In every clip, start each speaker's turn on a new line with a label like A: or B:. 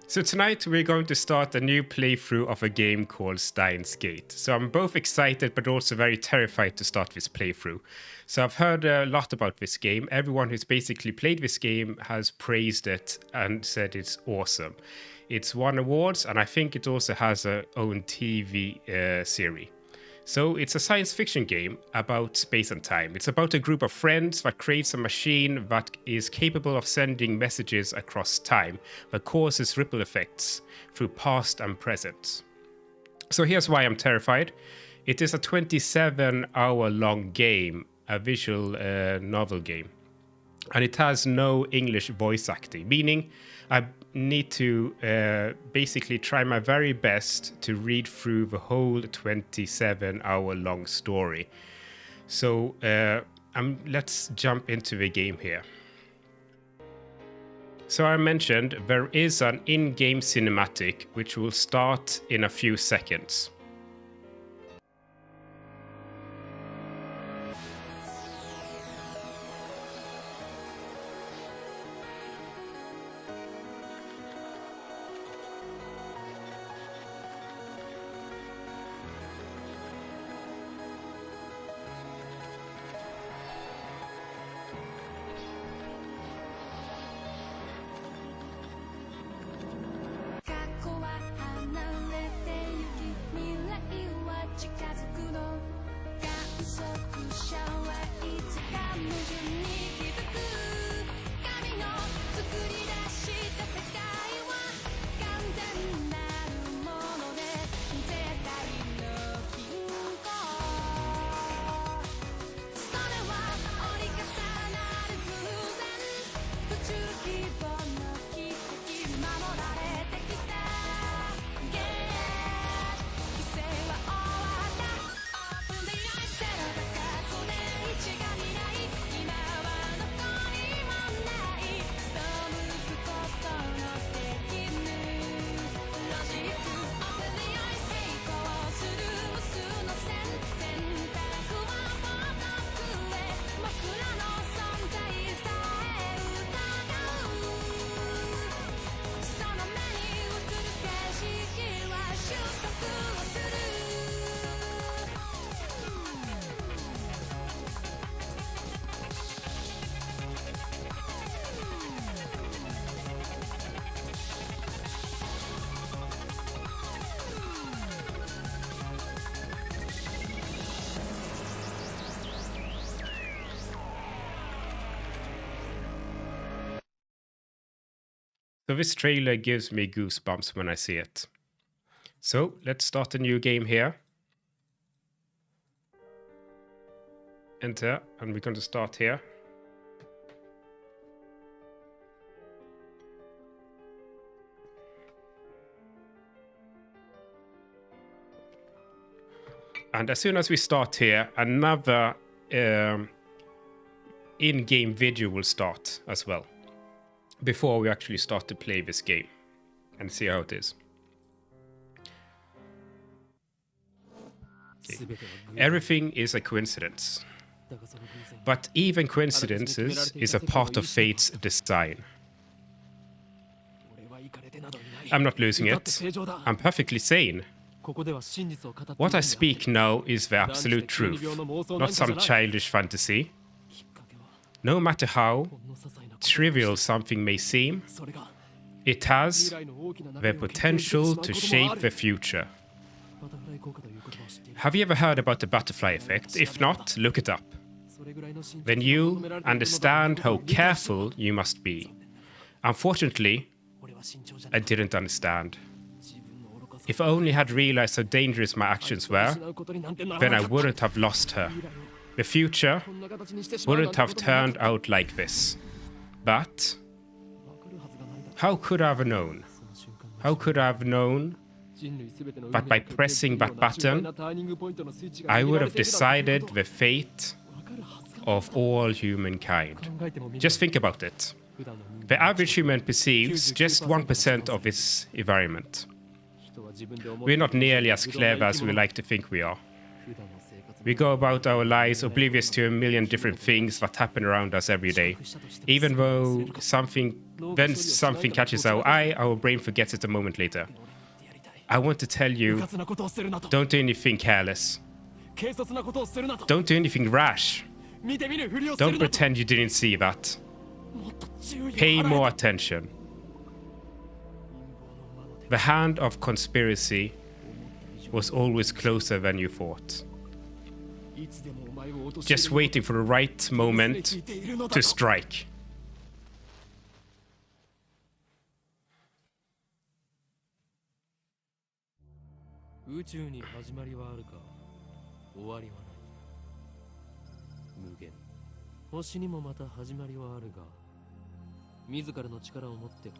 A: So tonight we're going to start a new playthrough of a game called Steins. So I'm both excited but also very terrified to start this playthrough. So I've heard a lot about this game. Everyone who's basically played this game has praised it and said it's awesome. It's won awards and I think it also has a own TV series. So it's a science fiction game about space and time. It's about a group of friends that creates a machine that is capable of sending messages across time that causes ripple effects through past and present. So here's why I'm terrified. It is a 27-hour-long game, a visual novel game. And it has no English voice acting, meaning I need to basically try my very best to read through the whole 27-hour-long story. So let's jump into the game here. So I mentioned there is an in-game cinematic which will start in a few seconds. So this trailer gives me goosebumps when I see it. So let's start a new game here. Enter, and we're going to start here. And as soon as we start here, another in-game video will start as well, before we actually start to play this game and see how it is. Okay. Everything is a coincidence. But even coincidences is a part of fate's design. I'm not losing it. I'm perfectly sane. What I speak now is the absolute truth, not some childish fantasy. No matter how trivial something may seem, it has the potential to shape the future. Have you ever heard about the butterfly effect? If not, look it up. Then you understand how careful you must be. Unfortunately, I didn't understand. If I only had realized how dangerous my actions were, then I wouldn't have lost her. The future wouldn't have turned out like this. But how could I have known? How could I have known that by pressing that button, I would have decided the fate of all humankind? Just think about it. The average human perceives just 1% of its environment. We're not nearly as clever as we like to think we are. We go about our lives oblivious to a million different things that happen around us every day. Even though when something catches our eye, our brain forgets it a moment later. I want to tell you, don't do anything careless. Don't do anything rash. Don't pretend you didn't see that. Pay more attention. The hand of conspiracy was always closer than you thought. Just waiting for the right moment to strike.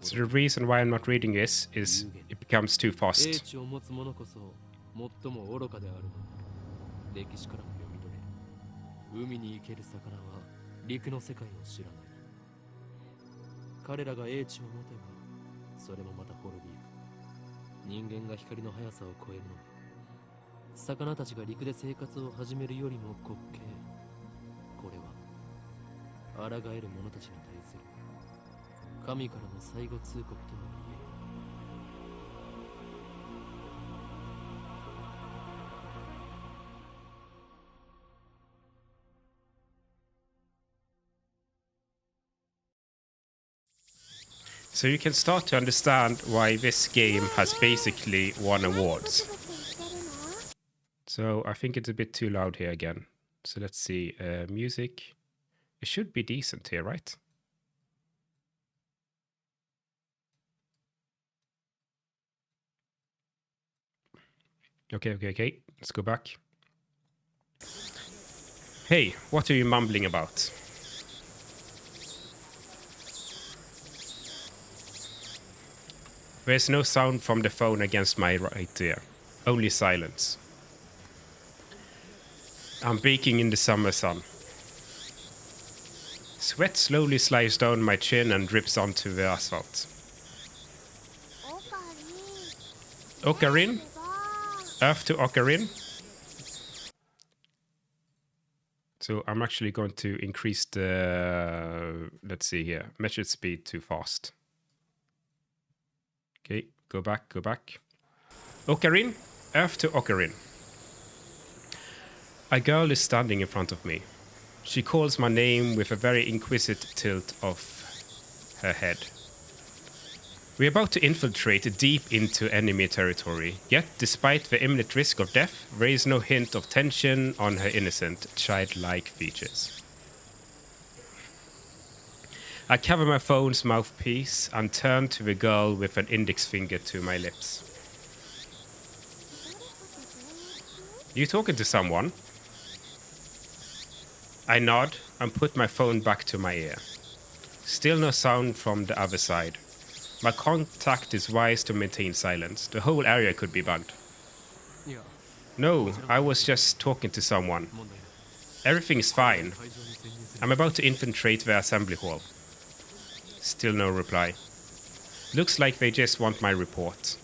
A: So the reason why I'm not reading this is it becomes too fast.
B: 海に生ける魚は陸の世界を知らない。彼らが英知を持てば、それもまた滅びゆく。人間が光の速さを超えるのは、魚たちが陸で生活を始めるよりも滑稽。これは、抗える者たちに対する神からの最後通告とも言える。
A: So you can start to understand why this game has basically won awards. So I think it's a bit too loud here again. So let's see. Music. It should be decent here, right? Okay. Let's go back. Hey, what are you mumbling about? There's no sound from the phone against my right ear. Only silence. I'm baking in the summer sun. Sweat slowly slides down my chin and drips onto the asphalt. Ocarina? Earth to Ocarina? So I'm actually going to increase the, let's see here, measured speed to fast. Okay, go back. Ocarina, Earth to Ocarina. A girl is standing in front of me. She calls my name with a very inquisitive tilt of her head. We're about to infiltrate deep into enemy territory, yet despite the imminent risk of death, there is no hint of tension on her innocent, childlike features. I cover my phone's mouthpiece and turn to the girl with an index finger to my lips. You talking to someone? I nod and put my phone back to my ear. Still no sound from the other side. My contact is wise to maintain silence. The whole area could be burned. No, I was just talking to someone. Everything is fine. I'm about to infiltrate the assembly hall. Still no reply. Looks like they just want my report.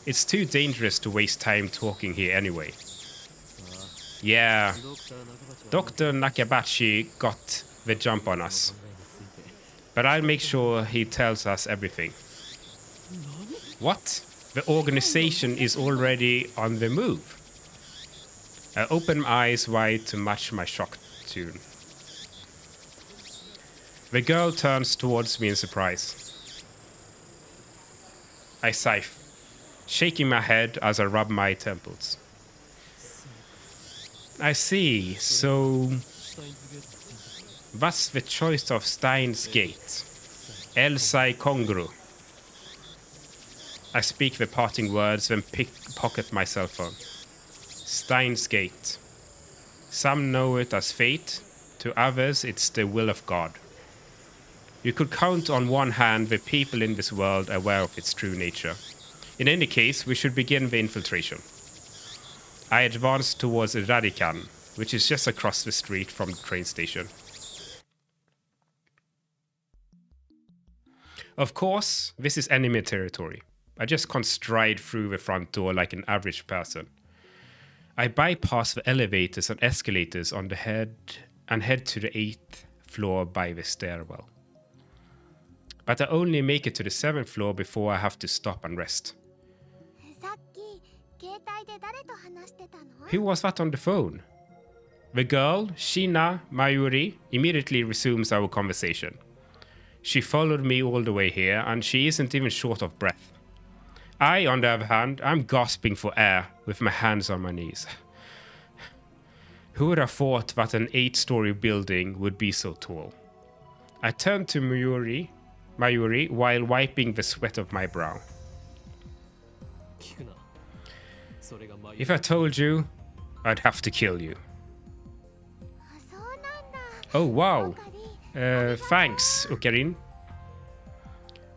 A: It's too dangerous to waste time talking here anyway. Yeah, Dr. Nakabachi got the jump on us. But I'll make sure he tells us everything. What? The organization is already on the move. I open my eyes wide to match my shocked tune. The girl turns towards me in surprise. I sigh, shaking my head as I rub my temples. I see, so that's the choice of Steins Gate. El Sai Congru. I speak the parting words, then pocket my cell phone. Steins Gate. Some know it as fate, to others it's the will of God. You could count on one hand the people in this world aware of its true nature. In any case, we should begin the infiltration. I advance towards Radican, which is just across the street from the train station. Of course, this is enemy territory. I just can't stride through the front door like an average person. I bypass the elevators and escalators on the head and head to the 8th floor by the stairwell. But I only make it to the 7th floor before I have to stop and rest.
C: さっき携帯で誰と話してたの？
A: Who was that on the phone? The girl, Shina Mayuri, immediately resumes our conversation. She followed me all the way here, and she isn't even short of breath. I, on the other hand, I'm gasping for air with my hands on my knees. Who would have thought that an 8-story building would be so tall? I turn to Mayuri while wiping the sweat of my brow.
B: 聞くな。それが眉
A: If I told you, I'd have to kill you.
C: あ、そうなんだ。
A: Oh, wow.
C: オカリ、
A: Thanks, Okarin.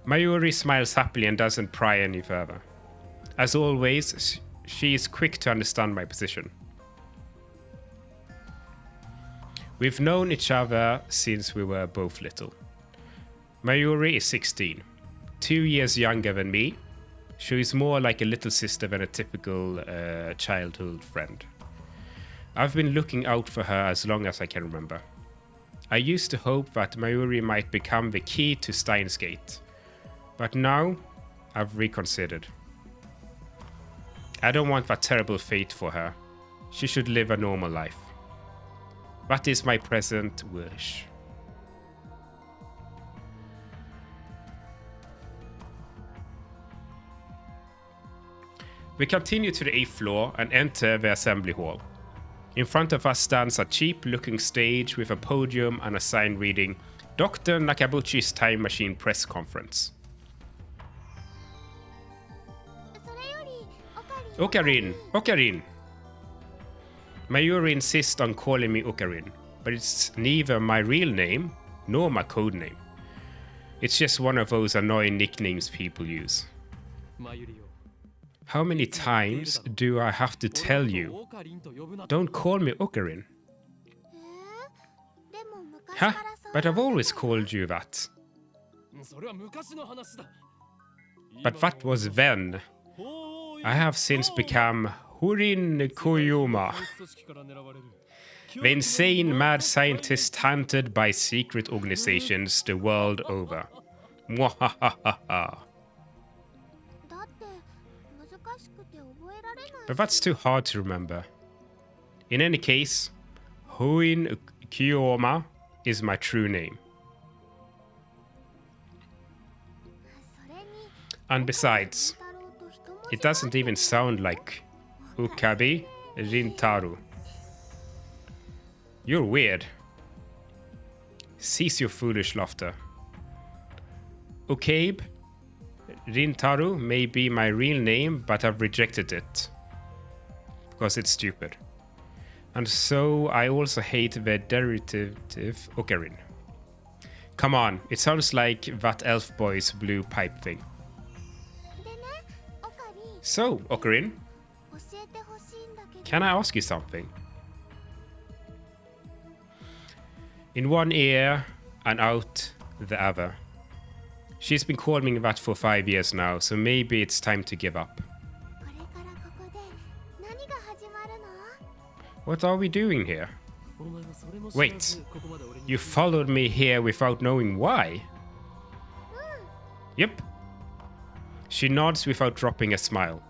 A: Mayuri smiles happily and doesn't pry any further. As always, she is quick to understand my position. We've known each other since we were both little. Mayuri is 16, 2 years younger than me. She is more like a little sister than a typical childhood friend. I've been looking out for her as long as I can remember. I used to hope that Mayuri might become the key to Steins Gate, but now I've reconsidered. I don't want that terrible fate for her. She should live a normal life. That is my present wish. We continue to the 8th floor and enter the assembly hall. In front of us stands a cheap-looking stage with a podium and a sign reading Dr. Nakabuchi's Time Machine Press Conference.
C: それよりオカリ、
A: Okarin! Mayuri insists on calling me Okarin, but it's neither my real name nor my code name. It's just one of those annoying nicknames people use.
B: 眉よ。
A: How many times do I have to tell you?
B: オカリンと呼ぶな。
A: Don't call me Okarin.
C: でも昔
A: Huh?
C: からそう
A: But I've always called you that.
B: それは昔の話だ。
A: But that was then. I have since become Hurin Koyoma,
B: 組織から狙われる。
A: the insane mad scientist hunted by secret organizations the world over. Mwahahaha.
C: だって難しくて覚えられない。
A: But that's too hard to remember. In any case, Huin Kiyoma is my true name.
C: それに
A: And besides,
C: 太郎と一文字
A: it doesn't even sound like Ukabi Rintaru. You're weird. Cease your foolish laughter. Ukabe Rintaru may be my real name, but I've rejected it. Because it's stupid. And so I also hate the derivative Okarin. Come on, it sounds like that elf boy's blue pipe thing.
C: でね、オカリ、
A: So, Okarin,
C: 教えてほしいんだけど。
A: can I ask you something? In one ear and out the other. She's been calling me that for 5 years now, so maybe it's time to give up.
C: これからここで何が始まるの？
A: What are we doing here?
B: お前はそれも知らず
A: Wait.
B: ここまで俺に
A: You followed me here without knowing why? Yep. She nods without dropping a smile.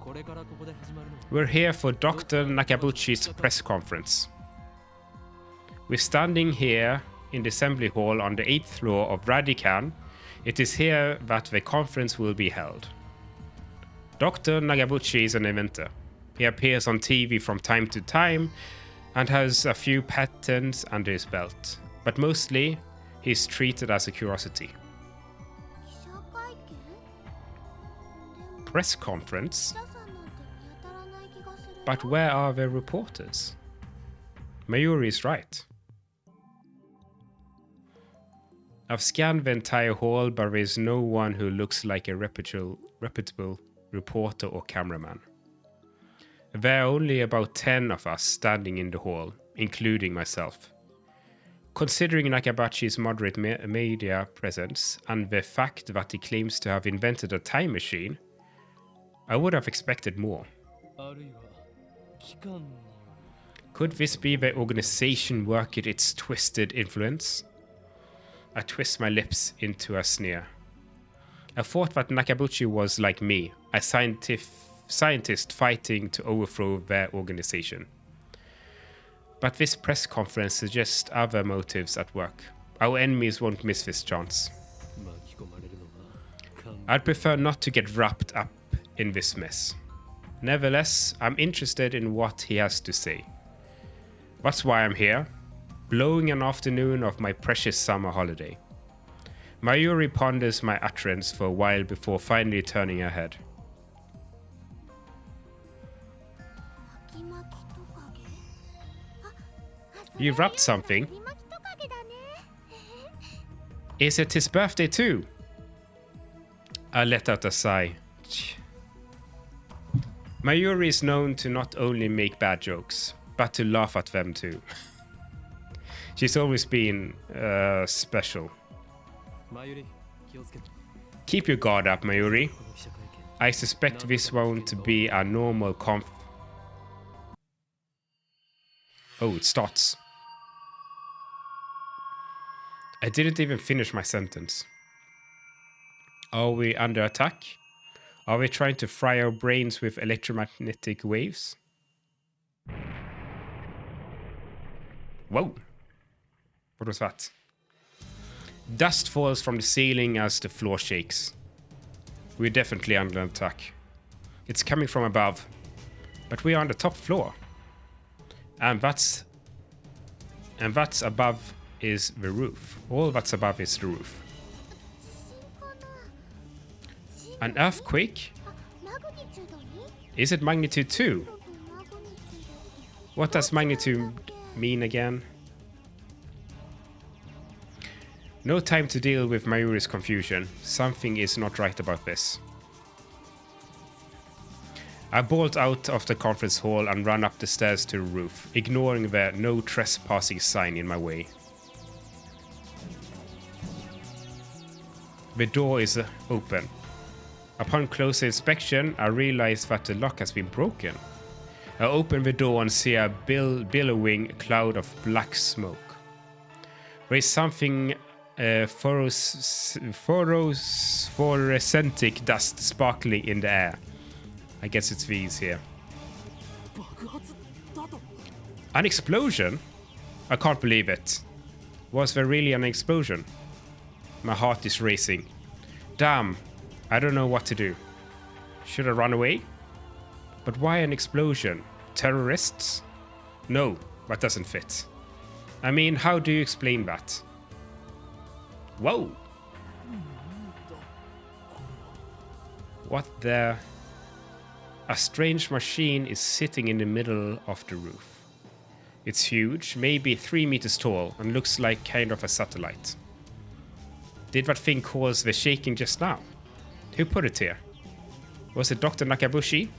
B: これからここで始まるのは
A: We're here for Dr. Nakabuchi's press conference. We're standing here in the assembly hall on the 8th floor of Radican. It is here that the conference will be held. Dr. Nagabuchi is an inventor. He appears on TV from time to time and has a few patents under his belt. But mostly, he's treated as a curiosity.
C: 記者会見？でも
A: Press conference?
C: 記者さんなんて見当たらない気がする。
A: But where are the reporters? Mayuri is right. I've scanned the entire hall, but there is no one who looks like a reputable reporter or cameraman. There are only about 10 of us standing in the hall, including myself. Considering Nakabachi's moderate media presence and the fact that he claims to have invented a time machine, I would have expected more.
B: あるいは機関による
A: Could this be the organization working its twisted influence? I twist my lips into a sneer. I thought that Nakabuchi was like me, a scientist fighting to overthrow their organization. But this press conference suggests other motives at work. Our enemies won't miss this chance.
B: 巻き込まれるのは勘
A: I'd prefer not to get wrapped up in this mess. Nevertheless, I'm interested in what he has to say. That's why I'm here, blowing an afternoon of my precious summer holiday. Mayuri ponders my utterance for a while before finally turning her head.
C: 巻き巻きトカゲあ
A: You wrapped something?
C: 巻き巻きトカゲだね
A: Is it his birthday too? I let out a sigh. Mayuri is known to not only make bad jokes, but to laugh at them too. She's always been special.
B: 前より気をつけて
A: Keep your guard up, Mayuri.
B: この記者会見
A: I suspect this won't be a normal Oh, it starts. I didn't even finish my sentence. Are we under attack? Are we trying to fry our brains with electromagnetic waves? Whoa! What was that? Dust falls from the ceiling as the floor shakes. We're definitely under attack. It's coming from above, but we are on the top floor. And that's above is the roof. All that's above is the roof.
C: 地震かな
A: An earthquake?
C: あマグニチュードに
A: Is it magnitude 2?
C: マグニチュード
A: What does magnitude mean again? No time to deal with Mayuri's confusion. Something is not right about this. I bolt out of the conference hall and run up the stairs to the roof, ignoring the no trespassing sign in my way. The door is open. Upon closer inspection, I realize that the lock has been broken. I open the door and see a billowing cloud of black smoke. There is something fluorescent dust sparkling in the air. I guess it's these here.
B: 爆発だと
A: An explosion? I can't believe it. Was there really an explosion? My heart is racing. Damn, I don't know what to do. Should I run away? But why an explosion? Terrorists? No, that doesn't fit. I mean, how do you explain that? Whoa! What the... A strange machine is sitting in the middle of the roof. It's huge, maybe 3 meters tall, and looks like kind of a satellite. Did that thing cause the shaking just now? Who put it here? Was it Dr. Nakabushi?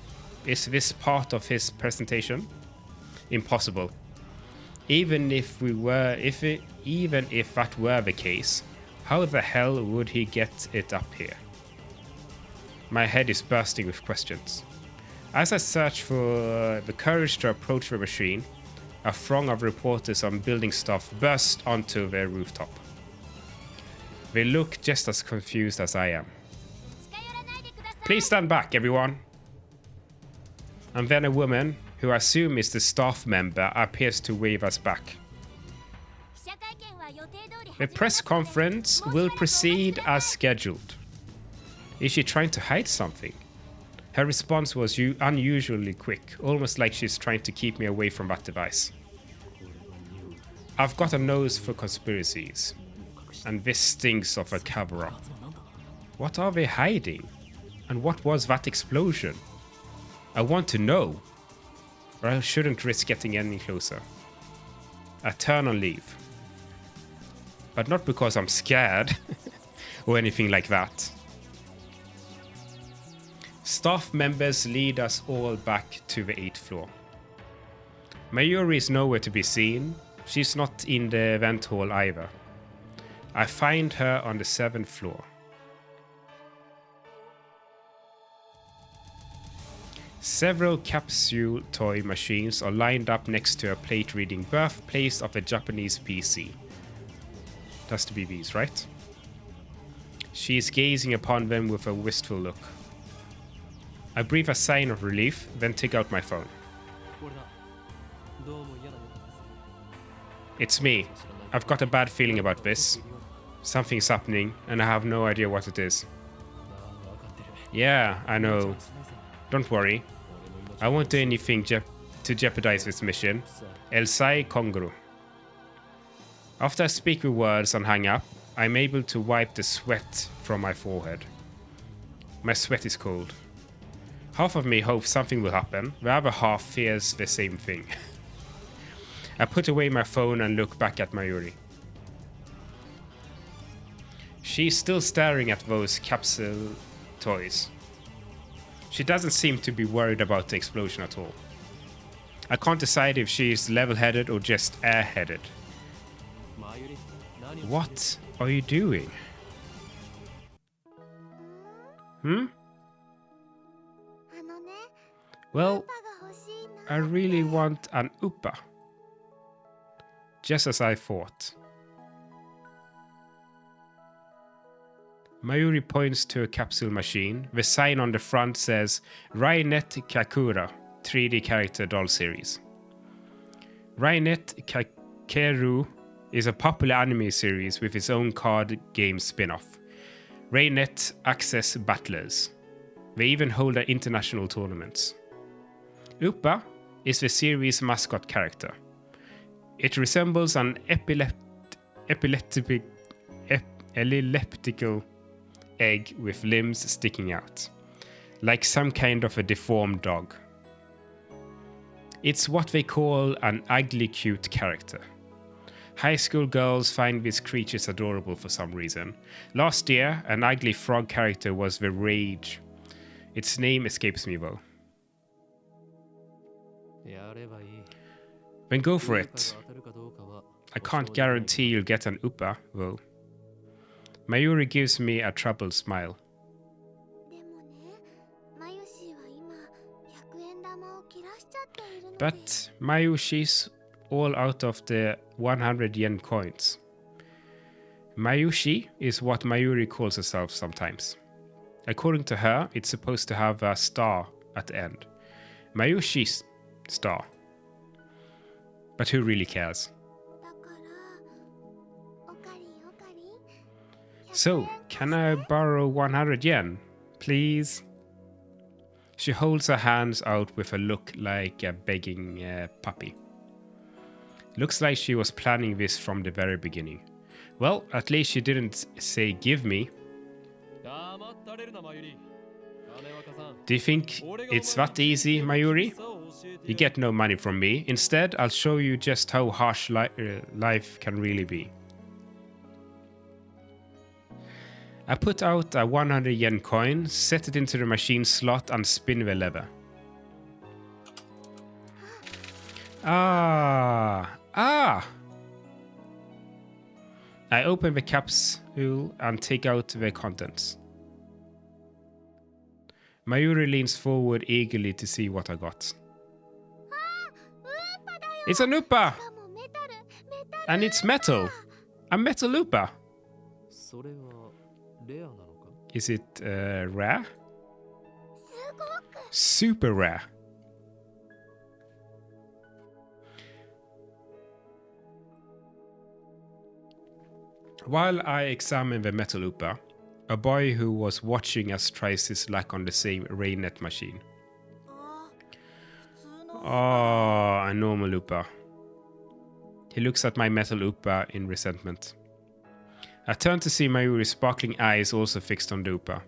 A: Is this part of his presentation? Impossible. Even if that were the case, how the hell would he get it up here? My head is bursting with questions. As I search for the courage to approach the machine, a throng of reporters on building staff burst onto their rooftop. They look just as confused as I am.
C: 近寄らないでください
A: Please stand back, everyone! And then a woman, who I assume is the staff member, appears to wave us back.
C: 記者会見は予定通り
A: The press conference will proceed as scheduled. Is she trying to hide something? Her response was unusually quick, almost like she's trying to keep me away from that device. I've got a nose for conspiracies, and this stinks of a cover-up. What are they hiding? And what was that explosion? I want to know, or I shouldn't risk getting any closer. I turn and leave. But not because I'm scared, or anything like that. Staff members lead us all back to the 8th floor. Mayuri is nowhere to be seen. She's not in the event hall either. I find her on the 7th floor. Several capsule toy machines are lined up next to a plate reading birthplace of a Japanese PC. That's the BBs, right? She is gazing upon them with a wistful look. I breathe a sign of relief, then take out my phone.
B: これだどうも嫌な予感がする
A: It's me. I've got a bad feeling about this. Something's happening, and I have no idea what it is.
B: ああ分かってる
A: Yeah, I
B: ちゃ
A: know.
B: んとしないさ
A: Don't worry.
B: 俺の
A: I
B: 命
A: won't do anything to jeopardize this mission.
B: さ
A: El Sai Konguru. After I speak with words and hang up, I'm able to wipe the sweat from my forehead. My sweat is cold. Half of me hopes something will happen, the other half fears the same thing. I put away my phone and look back at Mayuri. She's still staring at those capsule toys. She doesn't seem to be worried about the explosion at all. I can't decide if she's level-headed or just airheaded.
B: 前より何をしてる
A: What are you doing? Hmm?
C: あのね
A: Well,
C: パが欲しいな
A: I really want an Uppa. Just as I thought. Mayuri points to a capsule machine. The sign on the front says Rainet Kakura 3D character doll series. Rainet Kakeru is a popular anime series with its own card game spin-off. Rainet Access Battlers. They even hold international tournaments. Uppa is the series' mascot character. It resembles an elliptical egg with limbs sticking out, like some kind of a deformed dog. It's what they call an ugly cute character. High school girls find these creatures adorable for some reason. Last year, an ugly frog character was the rage. Its name escapes me though.
B: やればいい
A: Then go for
B: 何
A: it.
B: かが当たるかどうかは
A: I can't guarantee you'll get an Uppa, though. Mayuri gives me a troubled smile.
C: でもねマユシーは今100円玉を切らしちゃっているので
A: But Mayushi's all out of the 100 yen coins. Mayushi is what Mayuri calls herself sometimes. According to her, it's supposed to have a star at the end. Mayushi's star. But who really cares?
C: だからおかりんおかりん
A: So, can I borrow 100 yen? Please? She holds her hands out with a look like a begging puppy. Looks like she was planning this from the very beginning. Well, at least she didn't say give me.
B: 黙ったれるなマユリ金若さん
A: Do you think it's that easy, Mayuri? You get no money from me. Instead, I'll show you just how harsh life can really be. I put out a 100 yen coin, set it into the machine slot and spin the lever. Ah! I open the capsule and take out the contents. Mayuri leans forward eagerly to see what I got.
C: ウーパだよ
A: It's an Uppa!
C: しかもメタル
A: And it's metal! A metal Uppa!
B: それはレアなのか
A: Is it rare?
C: すごく
A: Super rare. While I examine the metal Uppa, a boy who was watching us tries his luck on the same Rainet machine.
C: あ普通の
A: Oh, a normal Uppa. He looks at my metal Uppa in resentment. I turn to see Mayuri's sparkling eyes also fixed on the Uppa.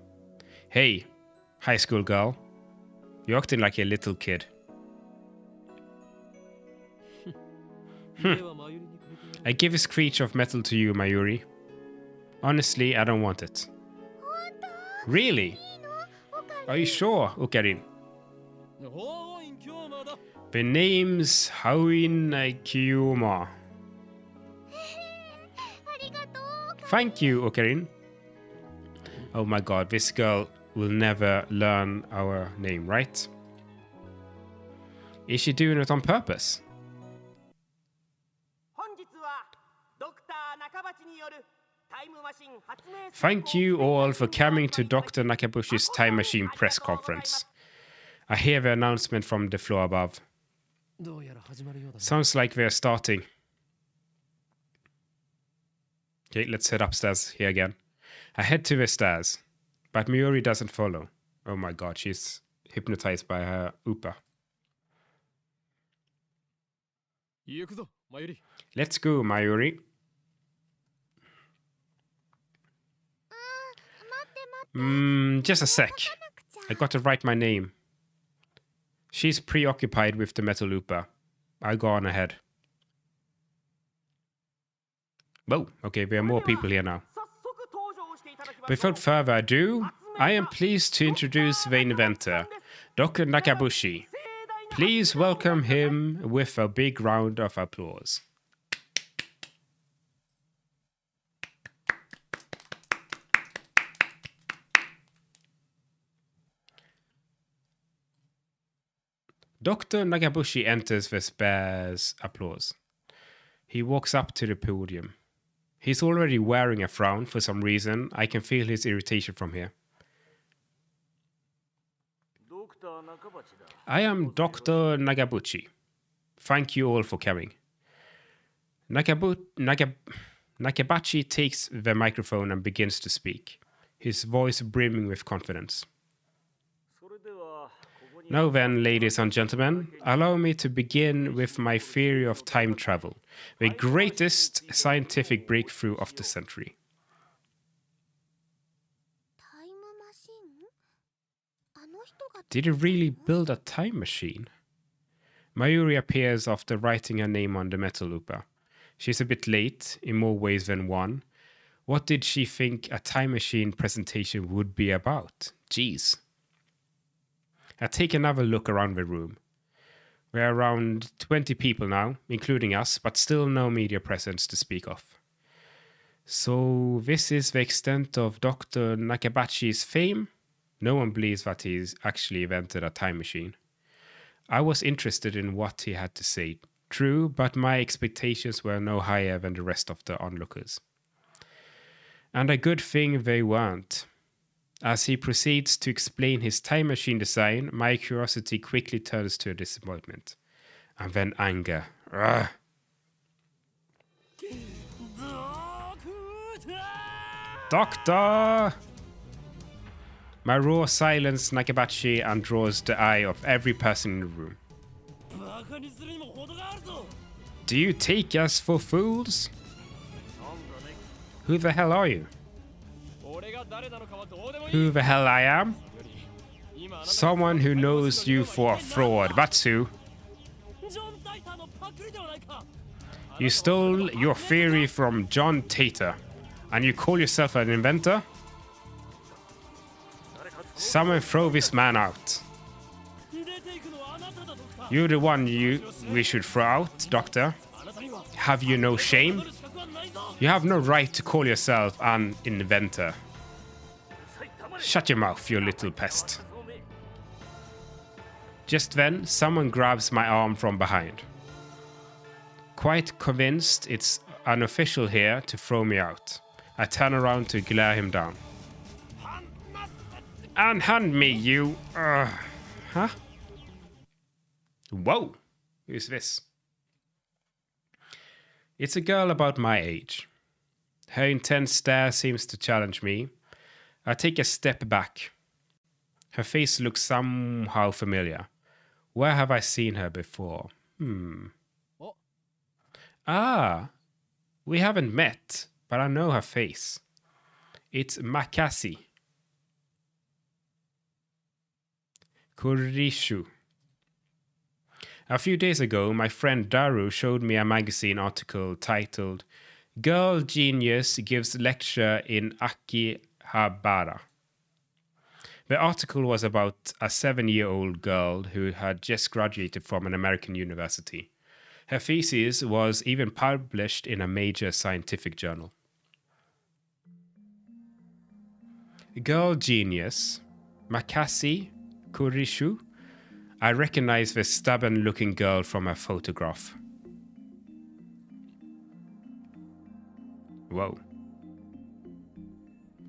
A: Hey, high school girl. You're acting like a little kid.
B: ではマユリにくれてやる
A: I give this creature of metal to you, Mayuri. Honestly, I don't want it.
C: 本当
A: Really?
C: いいのおかり
A: Are you sure, Okarin?
B: ほうインキョーマだ
A: The name's Hauin Kiyoma.
C: ありがとう
A: Thank you, Okarin. Oh my god, this girl will never learn our name, right? Is she doing it on purpose? Thank you all for coming to Dr. Nakabushi's Time Machine press conference. I hear the announcement from the floor above. Sounds like we're starting. Okay, let's head upstairs here again. I head to the stairs, but Miori doesn't follow. Oh my god, she's hypnotized by her Upa. Let's go, Mayuri. Just a sec. I got to write my name. She's preoccupied with the metal Upa. I'll go on ahead. Whoa, okay, there are more people here now. Without further ado, I am pleased to introduce the inventor, Dr. Nakabushi. Please welcome him with a big round of applause. Dr. Nakabushi enters with sparse applause. He walks up to the podium. He's already wearing a frown for some reason. I can feel his irritation from here. I am Dr. Nakabuchi. Thank you all for coming. Nakabachi takes the microphone and begins to speak, his voice brimming with confidence. Now then, ladies and gentlemen, allow me to begin with my theory of time travel, the greatest scientific breakthrough of the century. Did he really build a time machine? Mayuri appears after writing her name on the metal Upa. She's a bit late, in more ways than one. What did she think a time machine presentation would be about? Jeez. I take another look around the room. We're around 20 people now, including us, but still no media presence to speak of. So this is the extent of Dr. Nakabachi's fame? No one believes that he's actually invented a time machine. I was interested in what he had to say, true, but my expectations were no higher than the rest of the onlookers. And a good thing they weren't. As he proceeds to explain his time machine design, my curiosity quickly turns to disappointment. And then anger. Ugh. Doctor! My roar silences Nakabachi and draws the eye of every person in the room. Do you take us for fools? Who the hell are you? Who the hell I am? Someone who knows you for a fraud, that's who. You stole your theory from John Tater, and you call yourself an inventor? Someone throw this man out. You're the one we should throw out, Doctor. Have you no shame? You have no right to call yourself an inventor. Shut your mouth, you little pest. Just then, someone grabs my arm from behind. Quite convinced it's unofficial here to throw me out, I turn around to glare him down. Unhand me, you... Huh? Whoa! Who's this? It's a girl about my age. Her intense stare seems to challenge me. I take a step back. Her face looks somehow familiar. Where have I seen her before? Ah, we haven't met, but I know her face. It's Makasi. Kurishu. A few days ago, my friend Daru showed me a magazine article titled Girl Genius Gives Lecture in Akihabara. The article was about a 7-year-old girl who had just graduated from an American university. Her thesis was even published in a major scientific journal. Girl Genius, Makasi Kurishu. I recognize the stubborn-looking girl from her photograph. Whoa.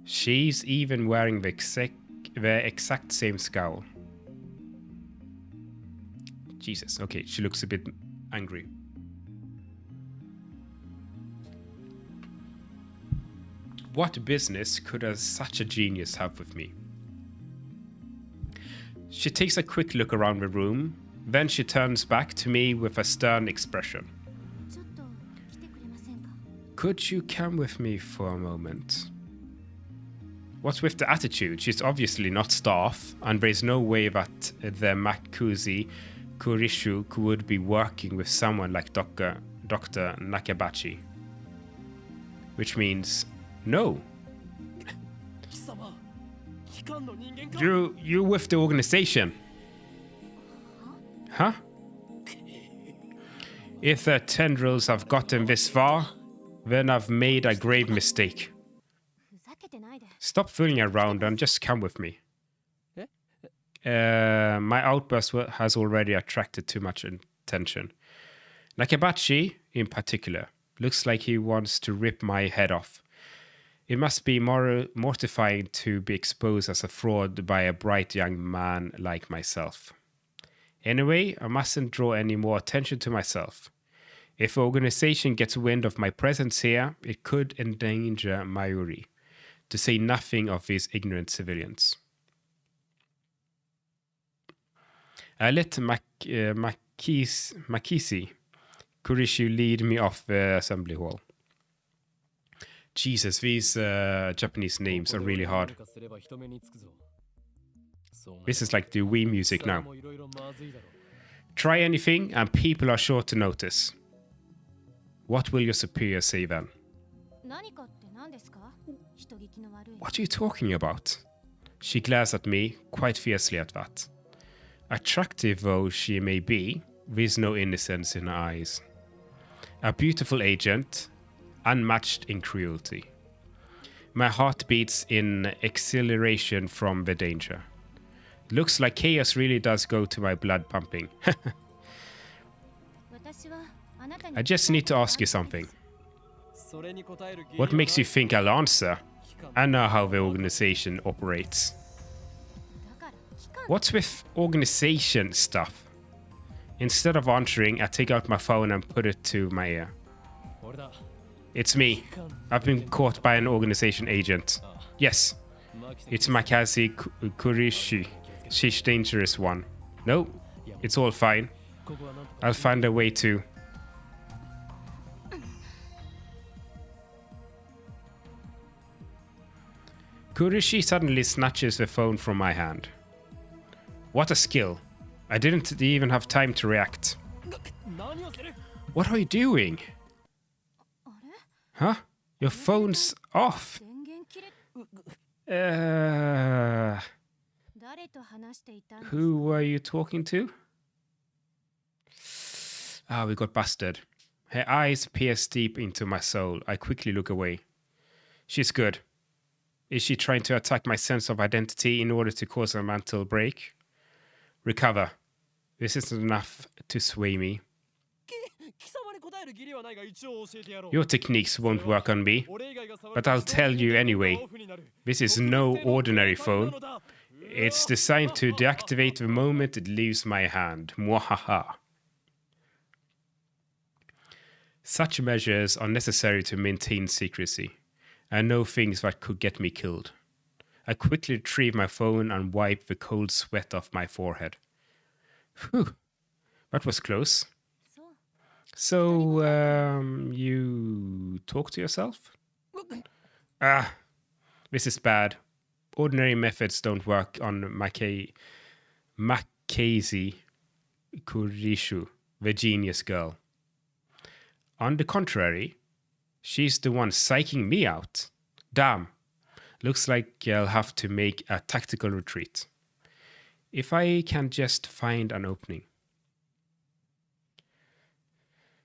A: She's even wearing the exact same scowl. Jesus, okay, she looks a bit angry. What business could such a genius have with me? She takes a quick look around the room, then she turns back to me with a stern expression.
C: ちょっと来てくれませんか？
A: Could you come with me for a moment? What's with the attitude? She's obviously not staff, and there is no way that the Makuzi Kurishu would be working with someone like Dr. Nakabachi. Which means no.
B: 貴様機関の人間か
A: You're with the organization. Huh? If the tendrils have gotten this far, then I've made a grave mistake.
C: ふざけてないで。
A: Stop fooling around and just come with me. My outburst has already attracted too much attention. Nakabachi, in particular, looks like he wants to rip my head off. It must be mortifying to be exposed as a fraud by a bright young man like myself. Anyway, I mustn't draw any more attention to myself. If the organization gets wind of my presence here, it could endanger Mayuri, to say nothing of these ignorant civilians. I let Makisi Kurishu lead me off the assembly hall. Jesus, these Japanese names are really hard. This is like the Wii music now. Try anything and people are sure to notice. What will your superior say then?
C: 何かって何ですか？人聞きの悪い。
A: What are you talking about? She glares at me quite fiercely at that. Attractive though she may be, there's no innocence in her eyes. A beautiful agent, unmatched in cruelty. My heart beats in exhilaration from the danger. Looks like chaos really does go to my blood pumping.
C: 私はあなたに
A: I just need to ask you something. What makes you think I'll answer? I know how the organization operates.
C: だから機関
A: What's with organization stuff? Instead of answering, I take out my phone and put it to my ear.
B: 俺だ
A: It's me. I've been caught by an organization agent. Yes, it's Makazi Kurishi. She's dangerous one. No, it's all fine.
B: ここはなんと
A: I'll find a way to. Kurishi suddenly snatches the phone from my hand. What a skill. I didn't even have time to react.
B: 何をする
A: What are you doing?
C: あれ
A: Huh? Your phone's off.
C: 電源切れ
A: Uh,
C: 誰と話していたんですか？
A: who were you talking to? Ah, we got busted. Her eyes pierce deep into my soul. I quickly look away. She's good. Is she trying to attack my sense of identity in order to cause a mental break? Recover. This isn't enough to sway me.
B: 貴様に答える義理はないが一応教えてやろう
A: Your techniques won't work on me,
B: 俺以外が触
A: but I'll tell you anyway.
B: オフになる
A: This is no ordinary phone. It's designed to deactivate the moment it leaves my hand. Mwahaha. Such measures are necessary to maintain secrecy. I know things that could get me killed. I quickly retrieve my phone and wipe the cold sweat off my forehead. Whew. That was close.
C: そう
A: So, you talk to yourself? Ah, this is bad. Ordinary methods don't work on Makazi Kurishu, the genius girl. On the contrary, she's the one psyching me out. Damn. Looks like I'll have to make a tactical retreat. If I can just find an opening.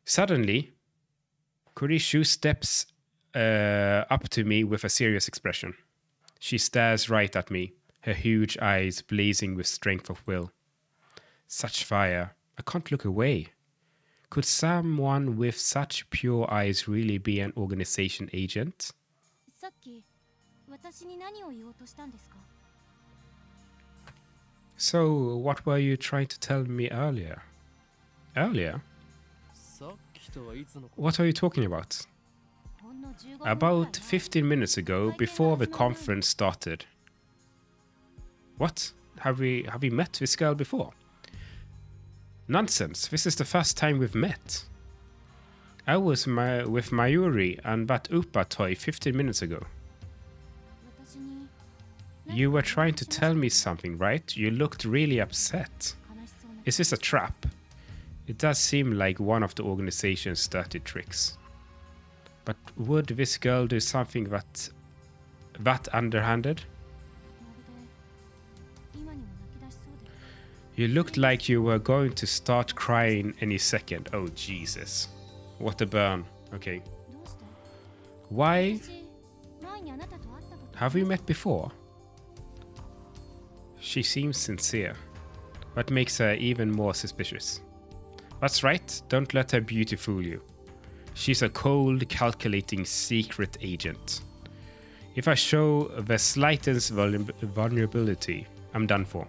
A: Suddenly, Kurishu steps up to me with a serious expression. She stares right at me, her huge eyes blazing with strength of will. Such fire. I can't look away. Could someone with such pure eyes really be an organization agent?
C: さっき私に何を言おうとしたんですか？
A: So, what were you trying to tell me earlier? Earlier?
B: さっきとはいつのこと？
A: What are you talking about?
C: ほんの15分くらい
A: About
C: 前
A: 15 minutes ago, before the conference started. What? Have we met this girl before? Nonsense. This is the first time we've met. I was with Mayuri and that Upa toy 15 minutes ago.
C: 私に
A: You were trying to tell me something, right? You looked really upset.
C: 悲しそうな
A: Is this a trap? It does seem like one of the organization's dirty tricks. But would this girl do something that underhanded?
C: まるで今にも泣き出しそうで
A: You looked like you were going to start crying any second. Oh, Jesus. What a burn. Okay.
C: どうして
A: Why?
C: 私前にあなたと会ったこと
A: Have we met before? She seems sincere. What makes her even more suspicious? That's right. Don't let her beauty fool you. She's a cold, calculating secret agent. If I show the slightest vulnerability, I'm done for.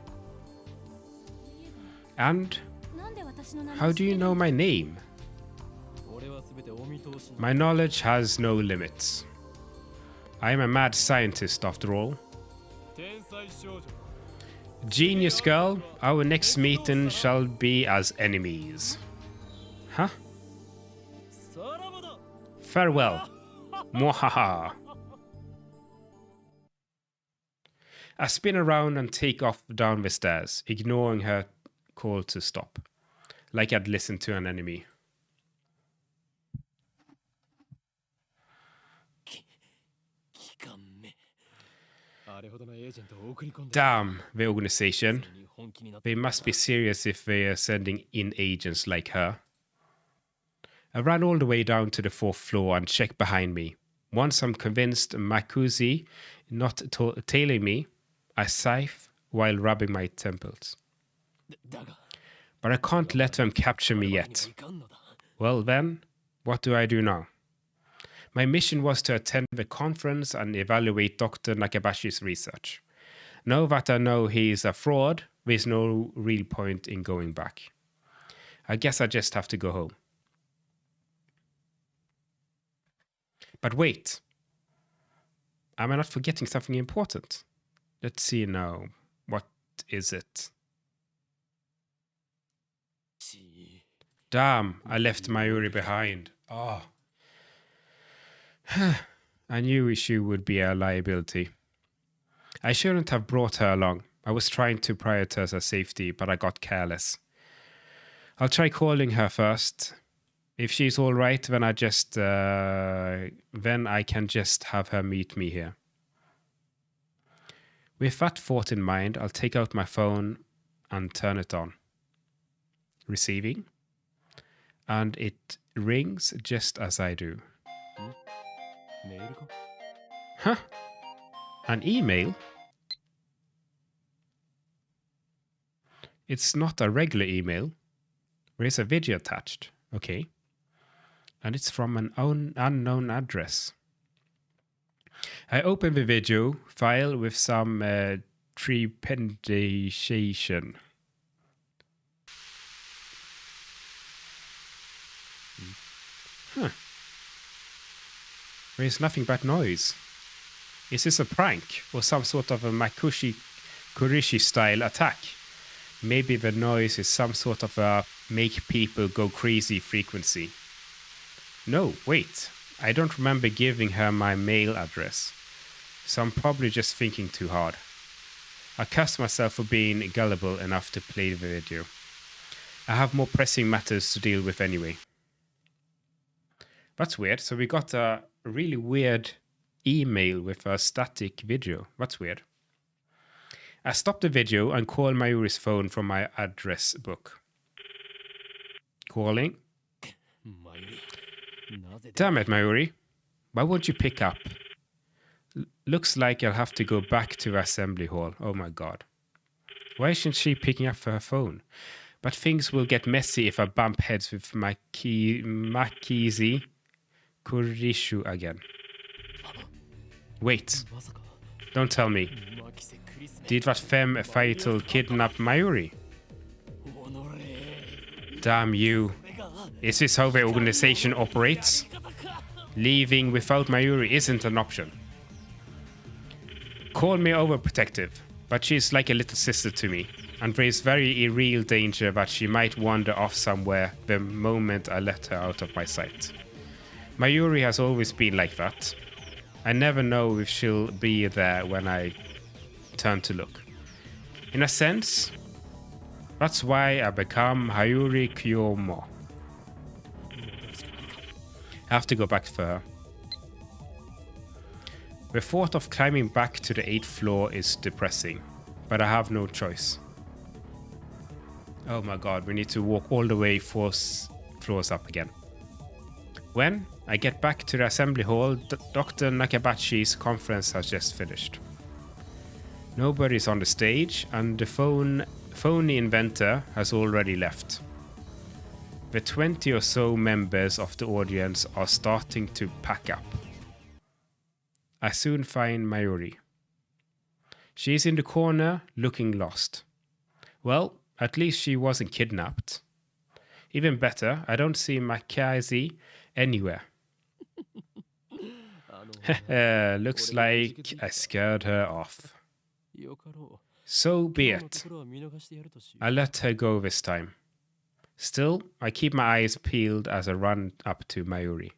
A: And
C: なんで私の名前
A: how do you know my name?
B: 俺は全てお見通しな
A: My knowledge has no limits. I am a mad scientist after all.
B: 天才少女
A: Genius girl, our next meeting shall be as enemies. Huh?
B: さらばだ
A: Farewell. Mwahaha. I spin around and take off down the stairs, ignoring her call to stop, like I'd listened to an enemy.
B: 機関目あれほどのエージェントを送り込んで
A: Damn, the organization.
B: ついに本気になって
A: They must be serious if they are sending in agents like her. I ran all the way down to the 4th floor and checked behind me. Once I'm convinced Makuzi not tailing me, I sigh while rubbing my temples.
B: だが
A: But I can't let them capture me
B: 俺には
A: yet.
B: いかんのだ
A: Well then, what do I do now? My mission was to attend the conference and evaluate Dr. Nakabashi's research. Now that I know he's a fraud, there's no real point in going back. I guess I just have to go home. But wait. Am I not forgetting something important? Let's see now. What is it?
B: し
A: Damn, I left Mayuri behind. Oh. I knew she would be a liability. I shouldn't have brought her along. I was trying to prioritize her safety, but I got careless. I'll try calling her first. If she's all right, then I can just have her meet me here. With that thought in mind, I'll take out my phone and turn it on. Receiving. And it rings just as I do.
B: メールか
A: Huh? An email? It's not a regular email. There is a video attached. Okay. And it's from an unknown address. I open the video file with some trepidation. Huh. There is nothing but noise. Is this a prank or some sort of a Kurishi style attack? Maybe the noise is some sort of a make people go crazy frequency. No, wait. I don't remember giving her my mail address. So I'm probably just thinking too hard. I curse myself for being gullible enough to play the video. I have more pressing matters to deal with anyway. That's weird. So we got a really weird email with a static video. That's weird. I stop the video and call Mayuri's phone from my address book. Calling.
B: マユリなぜだ
A: Damn it, Mayuri. Why won't you pick up? Looks like I'll have to go back to the assembly hall. Oh my god. Why isn't she picking up her phone? But things will get messy if I bump heads with Makizi Kurishu again. Wait,
B: まさか
A: don't tell me.
B: マキセクリスメ
A: Did that femme fatal kidnap Mayuri?
B: おのれ
A: Damn you. Is this how the organization operates? Leaving without Mayuri isn't an option. Call me overprotective, but she's like a little sister to me, and there is very real danger that she might wander off somewhere the moment I let her out of my sight. Mayuri has always been like that. I never know if she'll be there when I turn to look. In a sense, that's why I become Hayuri Kyomo. I have to go back for her. The thought of climbing back to the 8th floor is depressing, but I have no choice. Oh my god, we need to walk all the way 4 floors up again. When I get back to the assembly hall, Dr. Nakabachi's conference has just finished. Nobody's on the stage, and the phony inventor has already left. The 20 or so members of the audience are starting to pack up. I soon find Mayuri. She's in the corner, looking lost. Well, at least she wasn't kidnapped. Even better, I don't see Makazi anywhere. Looks like I scared her off.
B: よかろ
A: So
B: う
A: be
B: 今日の
A: it.
B: ところは見逃してやるとし
A: I let her go this time. Still, I keep my eyes peeled as I run up to Mayuri.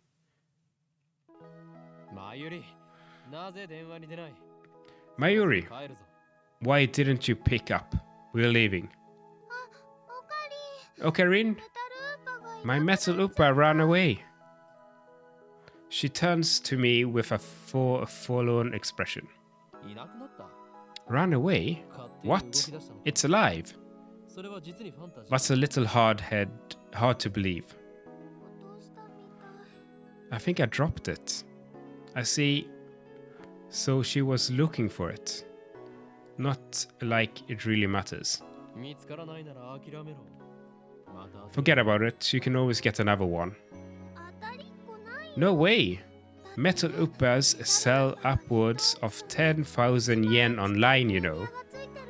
B: マユリなぜ電話に出ない
A: Mayuri,
B: 帰るぞ
A: why didn't you pick up? We're leaving.
C: おかり
A: Ocarine,
C: メタルーパがい
A: my metal Upa ran away. She turns to me with a forlorn expression.
B: いなくなった
A: Ran away?
B: 勝手に動
A: What?
B: き出したのか
A: It's alive.
B: それは実にファンタジー
A: That's a little hard to believe.
C: 落としたみたい
A: I think I dropped it. I see. So she was looking for it. Not like it really matters.
B: 見つからないなら諦めろまた
A: Forget about it. You can always get another one.
C: 当たりっこない
A: No way. Metal Upas sell upwards of 10,000 yen online, you know.
C: がついて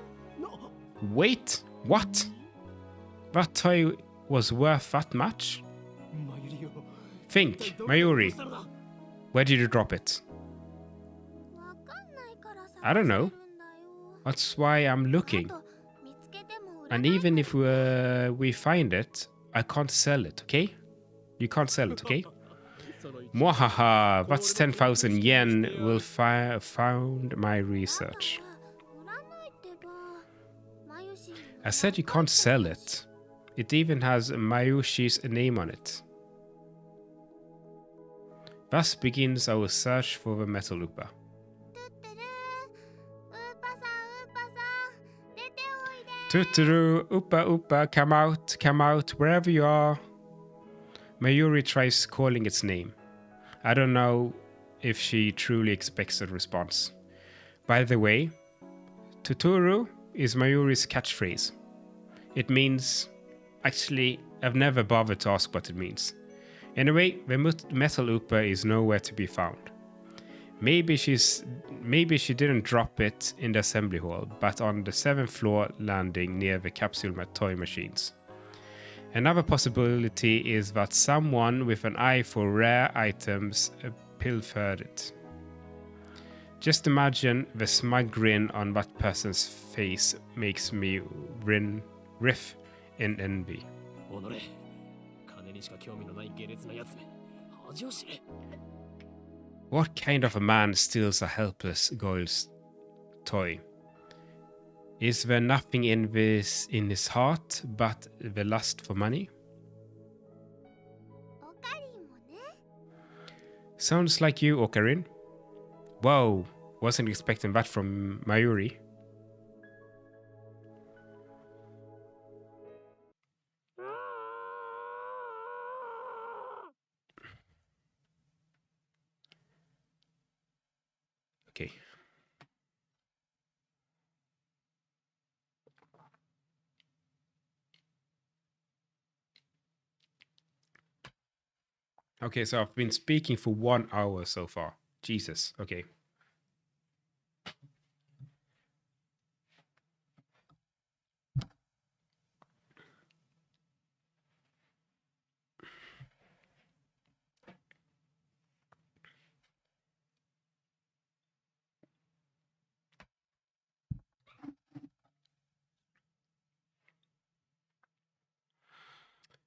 C: る
A: Wait, what? That toy was worth that much?
B: マユリよ
A: Think, Mayuri, where did you drop it?
C: わかんないから
A: I don't
C: 探してるん
A: know.
C: だよ
A: That's why I'm
C: あ
A: looking.
C: と見つけても売ら
A: And
C: ない
A: even if we find it, I can't sell it, okay? You can't sell it, okay?
B: その
A: Mwahaha, that's 10,000 yen will found my research.
C: 売らないってばマユシ
A: I said you can't sell it. It even has Mayushi's name on it. Thus begins our search for the metal Upa.
C: トゥットゥルーウーパさんウーパさん出ておいで
A: Tuturu, Upa Upa, come out, wherever you are. Mayuri tries calling its name. I don't know if she truly expects a response. By the way, Tuturu is Mayuri's catchphrase. It means... Actually, I've never bothered to ask what it means. Anyway, the metal Upa is nowhere to be found. Maybe she didn't drop it in the assembly hall, but on the 7th floor landing near the capsule toy machines. Another possibility is that someone with an eye for rare items pilfered it. Just imagine the smug grin on that person's face makes me riff in envy.
B: おのれ金にしか興味のない下劣なやつめ恥を知れ
A: What kind of a man steals a helpless girl's toy? Is there nothing in his heart but the lust for money?
C: おかりんもね
A: Sounds like you, Ocarine. Whoa, wasn't expecting that from Mayuri. Okay. Okay, so I've been speaking for 1 hour so far. Jesus. Okay.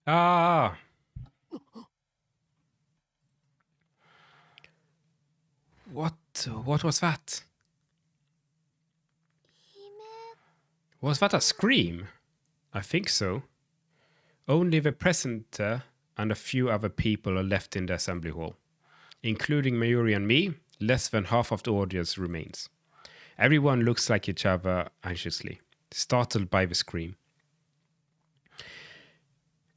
A: Ah. What was that?
C: 悲鳴
A: Was that a scream? I think so. Only the presenter and a few other people are left in the assembly hall. Including Mayuri and me, less than half of the audience remains. Everyone looks like each other anxiously, startled by the scream.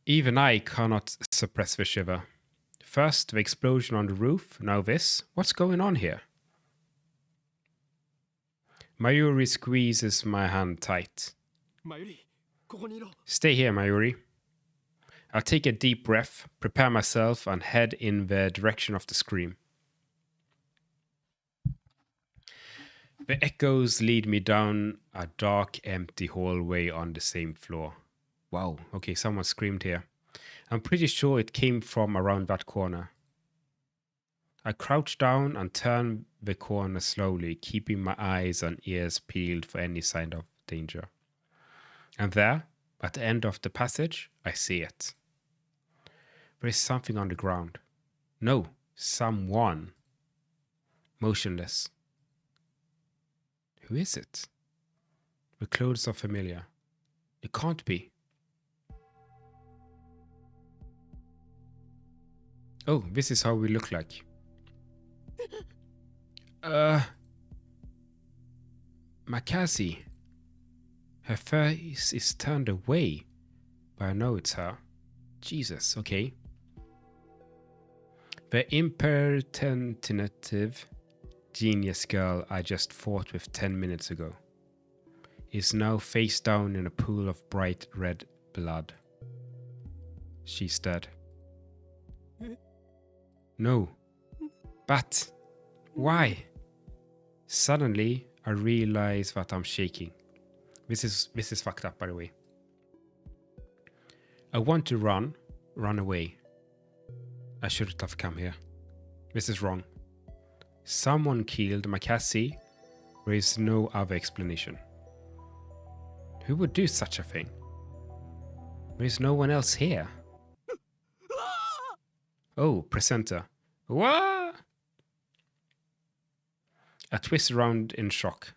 A: Even I cannot suppress the shiver. First, the explosion on the roof, now this. What's going on here? Mayuri squeezes my hand tight.
B: マユリここにいろ
A: Stay here, Mayuri. I'll take a deep breath, prepare myself, and head in the direction of the scream. The echoes lead me down a dark, empty hallway on the same floor. Wow, okay, someone screamed here. I'm pretty sure it came from around that corner. I crouch down and turn the corner slowly, keeping my eyes and ears peeled for any sign of danger. And there, at the end of the passage, I see it. There is something on the ground. No, someone. Motionless. Who is it? The clothes are familiar. It can't be. Oh, this is how we look like. Mackenzie. Her face is turned away, but I know it's her. Jesus, okay. The impertinent genius girl I just fought with 10 minutes ago is now face down in a pool of bright red blood. She's dead. No. But why? Suddenly, I realize that I'm shaking. This is fucked up, by the way. I want to run away. I shouldn't have come here. This is wrong. Someone killed Mackenzie. There is no other explanation. Who would do such a thing? There is no one else here. Oh, presenter. What? I twist around in shock.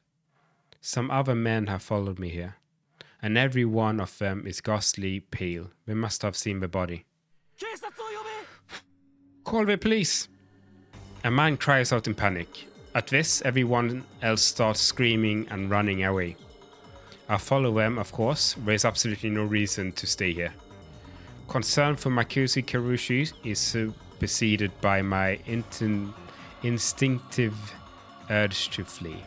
A: Some other men have followed me here, and every one of them is ghastly pale. They must have seen the body.
B: 警察を呼べ
A: Call the police! A man cries out in panic. At this, everyone else starts screaming and running away. I follow them, of course. There is absolutely no reason to stay here. Concern for Makushi Karushi is superseded by my instinctive urge to flee.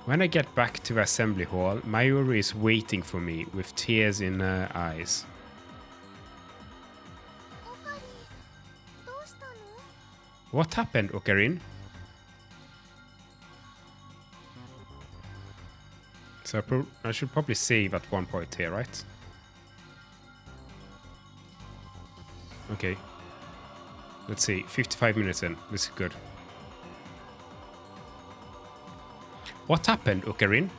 A: When I get back to the assembly hall, Mayuri is waiting for me with tears in her eyes.
C: オカリどうしたの
A: What happened, Ocarina? So I should probably save at one point here, right? Okay. Let's see, 55 minutes in. This is good. What happened, Ocarina?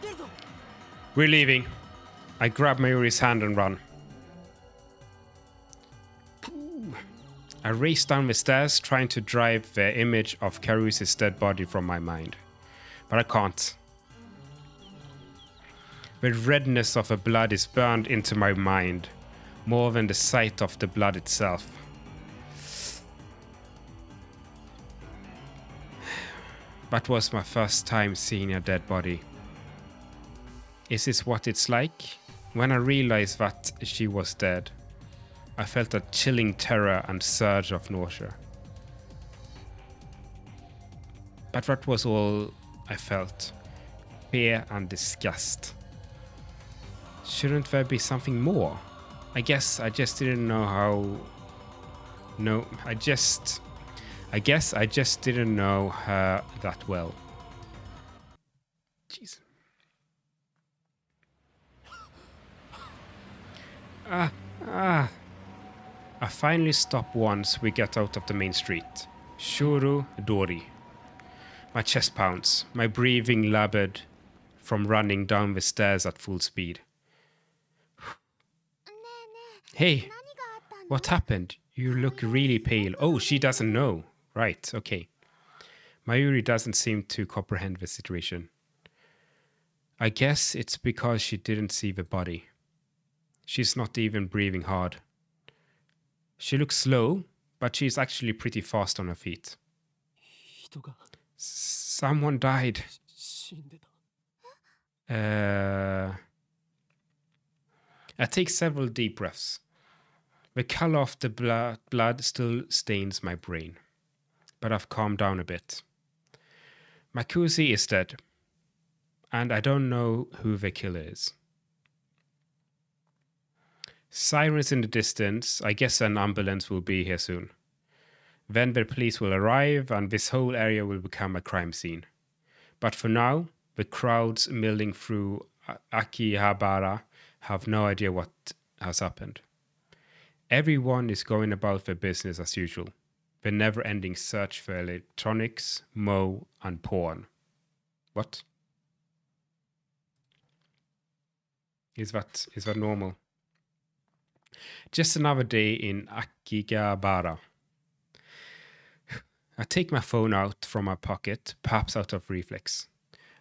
B: 出るぞ
A: We're leaving. I grab Mayuri's hand and run. I race down the stairs, trying to drive the image of Karusi's dead body from my mind. But I can't. The redness of the blood is burned into my mind, more than the sight of the blood itself. That was my first time seeing a dead body. Is this what it's like? When I realized that she was dead, I felt a chilling terror and surge of nausea. But that was all I felt. Fear and disgust. Shouldn't there be something more? I guess I just didn't know how... No, I guess I just didn't know her that well. Jeez. I finally stop once we get out of the main street. Shuru Dori. My chest pounds, my breathing labored from running down the stairs at full speed. Hey, what happened? You look really pale. Oh, she doesn't know. Right, okay. Mayuri doesn't seem to comprehend the situation. I guess it's because she didn't see the body. She's not even breathing hard. She looks slow, but she's actually pretty fast on her feet.
B: 人が
A: Someone died.
B: 死んでた。
A: I take several deep breaths. The color of the blood still stains my brain, but I've calmed down a bit. Makuzi is dead, and I don't know who the killer is. Sirens in the distance. I guess an ambulance will be here soon. Then the police will arrive, and this whole area will become a crime scene. But for now, the crowds milling through Akihabara have no idea what has happened. Everyone is going about their business as usual. The never-ending search for electronics, mo, and porn. What? Is that normal? Just another day in Akihabara. I take my phone out from my pocket, perhaps out of reflex.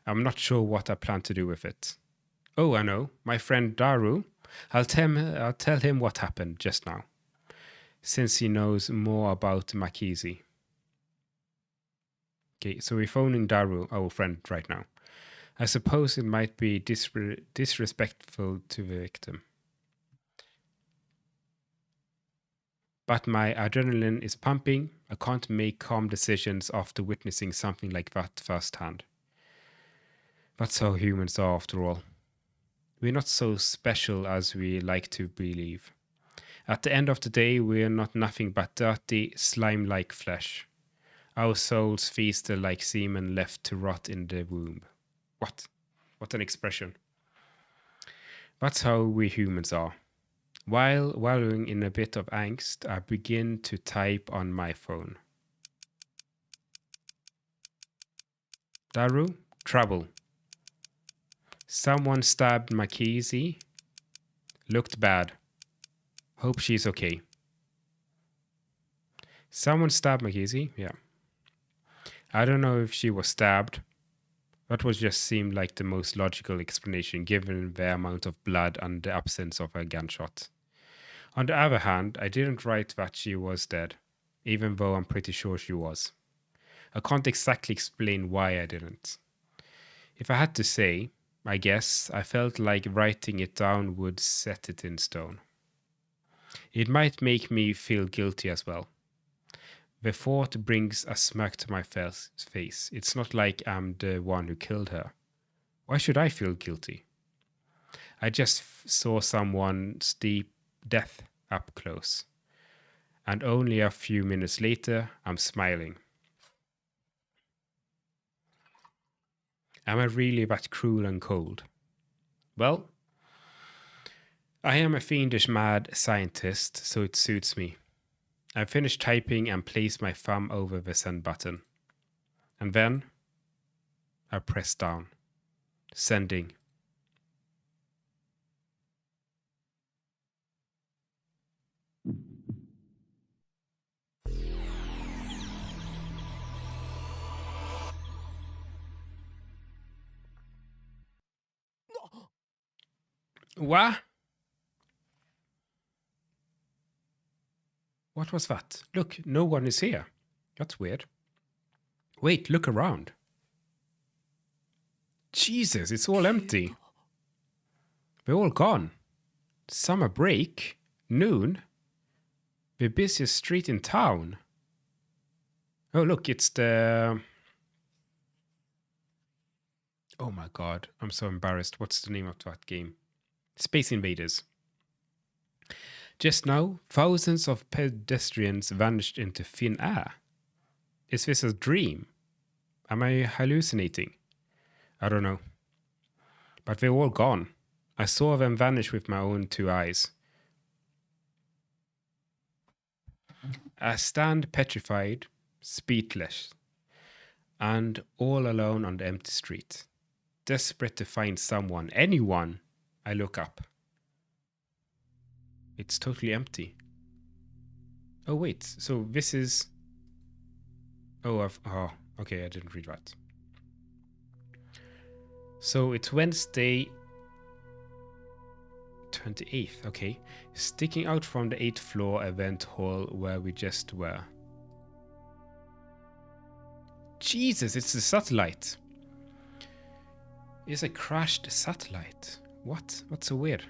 A: I'm not sure what I plan to do with it. Oh, I know. My friend Daru. I'll tell him what happened just now, since he knows more about Makizi. Okay, so we're phoning Daru, our friend, right now. I suppose it might be disrespectful to the victim. But my adrenaline is pumping. I can't make calm decisions after witnessing something like that firsthand. That's how humans are, after all. We're not so special as we like to believe. At the end of the day, we're not nothing but dirty, slime-like flesh. Our souls feasted like semen left to rot in the womb. What? What an expression. That's how we humans are. While wallowing in a bit of angst, I begin to type on my phone. Daru, trouble. Someone stabbed Makizi. Looked bad. Hope she's okay. Someone stabbed Makizi? Yeah. I don't know if she was stabbed. That would just seem like the most logical explanation given the amount of blood and the absence of a gunshot. On the other hand, I didn't write that she was dead, even though I'm pretty sure she was. I can't exactly explain why I didn't. If I had to say, I guess I felt like writing it down would set it in stone. It might make me feel guilty as well. The thought brings a smirk to my face. It's not like I'm the one who killed her. Why should I feel guilty? I just saw someone's death up close. And only a few minutes later, I'm smiling. Am I really that cruel and cold? Well, I am a fiendish mad scientist, so it suits me. I finished typing and placed my thumb over the send button. And then I pressed down. Sending. What? What was that? Look, no one is here. That's weird. Wait, look around. Jesus, it's all empty. We're all gone. Summer break? Noon? The busiest street in town. Oh, look, it's the... Oh my god, I'm so embarrassed. What's the name of that game? Space invaders. Just now, thousands of pedestrians vanished into thin air. Is this a dream? Am I hallucinating? I don't know. But they're all gone. I saw them vanish with my own 2 eyes. I stand petrified, speechless, and all alone on the empty street. Desperate to find someone, anyone. I look up. It's totally empty. Oh wait, so this is... Oh, okay, I didn't read that. So it's Wednesday 28th, okay. Sticking out from the 8th floor event hall where we just were. Jesus, it's a satellite. It's a crashed satellite. What? What's so weird?